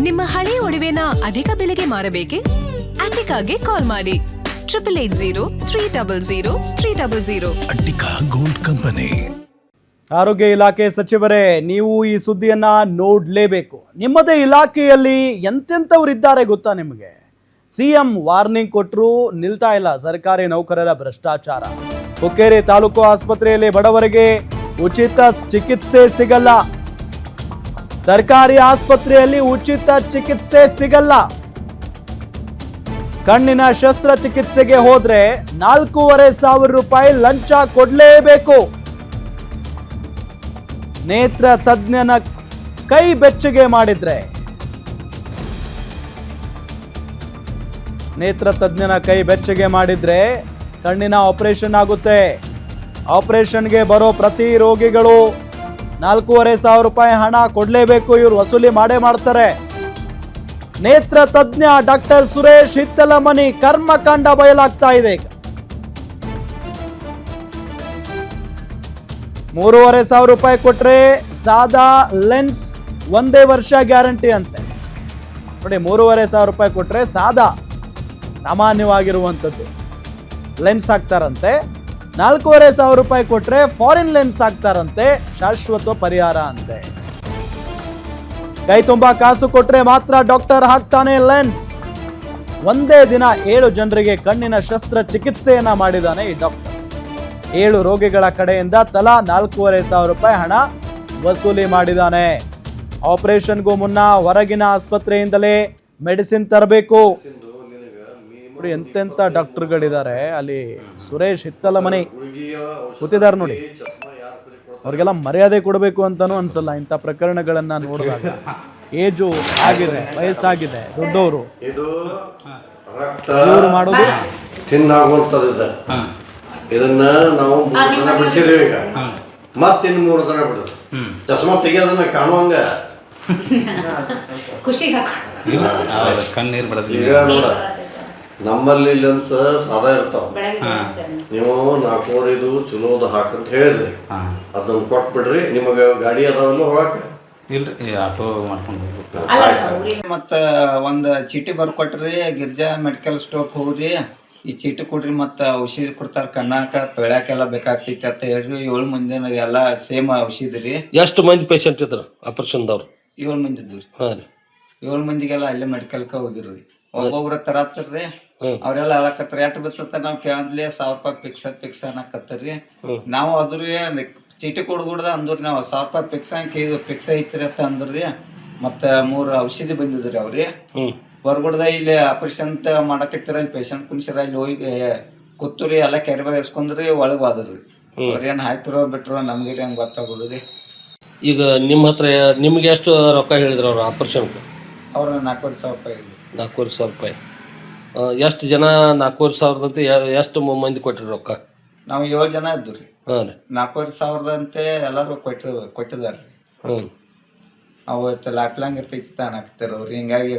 ನಿಮ್ಮ ಹಳೆ ಒಡವೆನ ಅಧಿಕ ಬೆಲೆಗೆ ಮಾರಬೇಕೆ? ಅಟಿಕಾಗೆ ಕಾಲ್ ಮಾಡಿ 8880 ಅಟ್ಟಿಕಾ ಗೋಲ್ಡ್ ಕಂಪನಿ. ಆರೋಗ್ಯ ಇಲಾಖೆ ಸಚಿವರೇ, ನೀವು ಈ ಸುದ್ದಿಯನ್ನ ನೋಡ್ಲೇಬೇಕು. ನಿಮ್ಮದೇ ಇಲಾಖೆಯಲ್ಲಿ ಎಂತೆಂಥವ್ರಿದ್ದಾರೆ ಗೊತ್ತಾ ನಿಮಗೆ? ಸಿಎಂ ವಾರ್ನಿಂಗ್ ಕೊಟ್ಟರು ನಿಲ್ತಾ ಇಲ್ಲ ಸರ್ಕಾರಿ ನೌಕರರ ಭ್ರಷ್ಟಾಚಾರ. ಹುಕ್ಕೇರಿ ತಾಲೂಕು ಆಸ್ಪತ್ರೆಯಲ್ಲಿ ಬಡವರಿಗೆ ಉಚಿತ ಚಿಕಿತ್ಸೆ ಸಿಗಲ್ಲ. ಸರ್ಕಾರಿ ಆಸ್ಪತ್ರೆಯಲ್ಲಿ ಉಚಿತ ಚಿಕಿತ್ಸೆ ಸಿಗಲ್ಲ. ಕಣ್ಣಿನ ಶಸ್ತ್ರಚಿಕಿತ್ಸೆಗೆ ಹೋದ್ರೆ 4,500 ರೂಪಾಯಿ ಲಂಚ ಕೊಡ್ಲೇಬೇಕು. ನೇತ್ರ ತಜ್ಞನ ಕೈ ಬೆಚ್ಚಗೆ ಮಾಡಿದ್ರೆ ಕಣ್ಣಿನ ಆಪರೇಷನ್ ಆಗುತ್ತೆ. ಆಪರೇಷನ್ಗೆ ಬರೋ ಪ್ರತಿ ರೋಗಿಗಳು 4,500 ರೂಪಾಯಿ ಹಣ ಕೊಡ್ಲೇಬೇಕು. ಇವರು ವಸೂಲಿ ಮಾಡ್ತಾರೆ. ನೇತ್ರ ತಜ್ಞ ಡಾಕ್ಟರ್ ಸುರೇಶ್ ಹಿತ್ತಲಮನಿ ಕರ್ಮಕಾಂಡ ಬಯಲಾಗ್ತಾ ಇದೆ. 3,500 ರೂಪಾಯಿ ಕೊಟ್ರೆ ಸಾದಾ ಲೆನ್ಸ್ 1 ವರ್ಷ ಗ್ಯಾರಂಟಿ ಅಂತೆ. ನೋಡಿ, 3,500 ರೂಪಾಯಿ ಕೊಟ್ರೆ ಸಾಮಾನ್ಯವಾಗಿರುವಂಥದ್ದು ಲೆನ್ಸ್ ಹಾಕ್ತಾರಂತೆ. 4,500 ರೂಪಾಯಿ ಕೊಟ್ರೆ ಫಾರಿನ್ ಲೆನ್ಸ್ ಹಾಕ್ತಾರಂತೆ, ಶಾಶ್ವತ ಪರಿಹಾರ ಅಂತೆ. ಕೈ ತುಂಬಾ ಕಾಸು ಕೊಟ್ರೆ ಮಾತ್ರ ಡಾಕ್ಟರ್ ಹಾಕ್ತಾನೆ ಲೆನ್ಸ್. ಒಂದೇ ದಿನ 7 ಜನರಿಗೆ ಕಣ್ಣಿನ ಶಸ್ತ್ರಚಿಕಿತ್ಸೆಯನ್ನ ಮಾಡಿದಾನೆ ಈ ಡಾಕ್ಟರ್. 7 ರೋಗಿಗಳ ಕಡೆಯಿಂದ ತಲಾ 4,500 ರೂಪಾಯಿ ಹಣ ವಸೂಲಿ ಮಾಡಿದಾನೆ. ಆಪರೇಷನ್ಗೂ ಮುನ್ನ ಹೊರಗಿನ ಆಸ್ಪತ್ರೆಯಿಂದಲೇ ಮೆಡಿಸಿನ್ ತರಬೇಕು. ನೋಡಿ ಎಂತೆಂತ ಡಾಕ್ಟರ್ಗಳಿದ್ದಾರೆ ಅಲ್ಲಿ. ಸುರೇಶ್ ಹಿತ್ತಲಮನಿ ಕೂತಿದ್ದಾರೆ ನೋಡಿ. ಅವ್ರಿಗೆಲ್ಲ ಮರ್ಯಾದೆ ಕೊಡಬೇಕು ಅಂತಾನೂ ಅನ್ಸಲ್ಲ ಇಂಥ ಪ್ರಕರಣಗಳನ್ನ ನೋಡಿದಾಗ. ಏಜು ಆಗಿದೆ, ವಯಸ್ಸಾಗಿದೆ, ದೊಡ್ಡವರು ಇವ್ರು ಮಾಡೋದು ತಿನ್ನಾಗುವಂಥದ್ದು. ಇದನ್ನ ನಾವು 3 ದಿನ ಬಿಡಿಸಿದ್ವಿ. ಈಗ ಮತ್ತಿನ್ನು 3 ದಿನ ಬಿಡುದು. ಚಸ್ಮಾ ತೆಗಿಯೋದನ್ನ ಕಾಣುವಂಗ ಕಣ್ಣೀರ್ ಈಗ ನೋಡ, ನಮ್ಮಲ್ಲಿ ಲೆನ್ಸ್ ಸಾದಾ ಇರ್ತಾವ. ನೀವು 4,500 ಚಲೋದು ಹಾಕಂತ ಹೇಳಿದ್ರಿ, ಅದನ್ನ ಕೊಟ್ಬಿಡ್ರಿ. ನಿಮಗೆ ಗಾಡಿ ಅದಾವಲ್ಲ ಹೋಗಾಕ? ಇಲ್ರಿ, ಆಟೋ ಮಾಡ್ಕೊಂಡು ಮತ್ತ ಒಂದ್ ಚೀಟಿ ಬರ್ಕೊಟ್ರಿ, ಗಿರ್ಜಾ ಮೆಡಿಕಲ್ ಸ್ಟೋರ್ ಹೋಗ್ರಿ, ಈ ಚೀಟಿ ಕೊಡ್ರಿ, ಮತ್ತ ಔಷಧಿ ಕೊಡ್ತಾರ, ಕಣ್ಣಾಕ ಬೆಳ್ಯಾಕೆಲ್ಲ ಬೇಕಾಗ್ತೈತಿ ಅಂತ ಹೇಳ್ರಿ. 7 ಮಂದಿ ಎಲ್ಲ ಸೇಮ್ ಔಷಧಿ ರೀ. ಎಷ್ಟು ಮಂದಿ ಪೇಷಂಟ್ ಇದ್ರು ಆಪರೇಷನ್ದವ್ರು? 7 ಮಂದಿ ಇದ್ರಿ. 7 ಮಂದಿಗೆಲ್ಲ ಅಲ್ಲೇ ಮೆಡಿಕಲ್ಕ ಹೋಗಿರ್ರಿ. ಒಬ್ಬೊಬ್ರ ತರತ್ರಿ, ಅವ್ರೆಲ್ಲ ಹೇಳಕತ್ರಿ ಎಟ್ ಬರ್ತತ. ನಾವ್ ಕೇಳದ್ಲೆ 1,000 ರೂಪಾಯಿ ಫಿಕ್ಸ್ ಅನ್ನಕತ್ತರಿ. ನಾವು ಅದ್ರಿ ಚೀಟಿ ಕೊಡ್ಗುಡ್ದ ಅಂದ್ರಿ, ನಾವು 1,000 ರೂಪಾಯಿ ಫಿಕ್ಸ್ ಐತ್ರಿ ಅಂತ ಅಂದ್ರಿ. ಮತ್ತ 3 ಔಷಧಿ ಬಂದಿದ್ರಿ ಅವ್ರಿ. ಹೊರಗುಡ್ದ ಇಲ್ಲಿ ಆಪರೇಷನ್ ಮಾಡಕತ್ತಿರ, ಇಲ್ಲಿ ಪೇಷಂಟ್ ಕುಣಿಸಿರ, ಇಲ್ಲಿ ಹೋಗಿ ಕೂತ್ರಿ, ಎಲ್ಲ ಕೆರೆ ಎಸ್ಕೊಂಡ್ರಿ, ಒಳಗ್ ಹೋದ್ರಿ. ಅವ್ರೇನ್ ಹಾಕಿರೋ ಬಿಟ್ರೋ ನಮ್ಗೆ ಹಂಗೆ ಗೊತ್ತಾಗೋದ್ರಿ. ಈಗ ನಿಮ್ಮ ಹತ್ರ ನಿಮ್ಗೆ ಎಷ್ಟು ರೊಕ್ಕ ಹೇಳಿದ್ರು ಅವ್ರು ಆಪರೇಷನ್ಗೆ? ಅವ್ರ 4,500 ರೂಪಾಯಿ. 4,500 ರೂಪಾಯಿ. ಎಷ್ಟು ಜನ 4,500 ಅಂತ ಎಷ್ಟು ಮಂದಿ ಕೊಟ್ಟಿರಿ ರೊಕ್ಕ? ನಾವು 7 ಜನ ಇದ್ದು ರೀ. 4,500 ಅಂತೆ ಎಲ್ಲರೂ ಕೊಟ್ಟಿದಾರ್ರಿ. ಅವತ್ತು ಲಾಕ್ಲಾಂಗ್ ಇರ್ತೈತಿ ಅನ್ನಕತ್ತಾರ ಅವ್ರು. ಹಿಂಗಾಗಿ